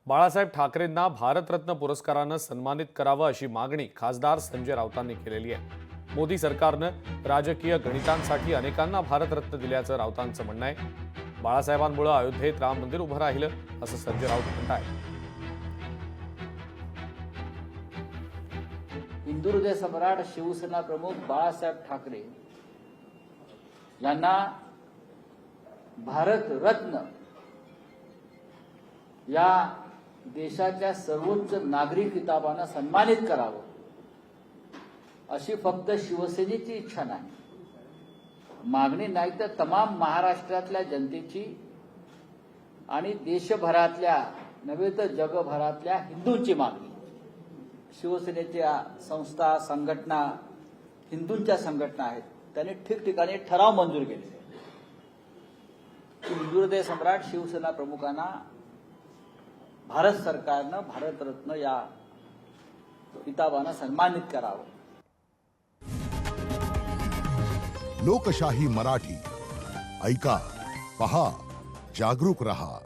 बाळासाहेब ठाकरेंना भारतरत्न पुरस्कारानं सन्मानित करावं अशी मागणी खासदार संजय राऊतांनी केलेली आहे। मोदी सरकारनं राजकीय गणितांसाठी अनेकांना भारतरत्न दिल्याचं राऊतांचं म्हणणं आहे। बाळासाहेबांमुळे अयोध्येत राम मंदिर उभं राहिलं असं संजय राऊत म्हणतात। हिंदू हृदय सम्राट शिवसेना प्रमुख बाळासाहेब ठाकरे यांना भारत रत्न या देशाच्या सर्वोच्च नागरी किताबानं सन्मानित करावं अशी फक्त शिवसेनेची इच्छा नाही, मागणी नाही तर तमाम महाराष्ट्रातल्या जनतेची आणि देशभरातल्या नव्हे तर जगभरातल्या हिंदूंची मागणी। शिवसेनेच्या संस्था संघटना हिंदूंच्या संघटना आहेत, त्यांनी ठिकठिकाणी ठराव मंजूर केले की हिंदू हृदय सम्राट शिवसेना प्रमुखांना भारत सरकारनं भारतरत्न या किताबानं सन्मानित करावं। लोकशाही मराठी ऐका, पहा, जागरूक रहा।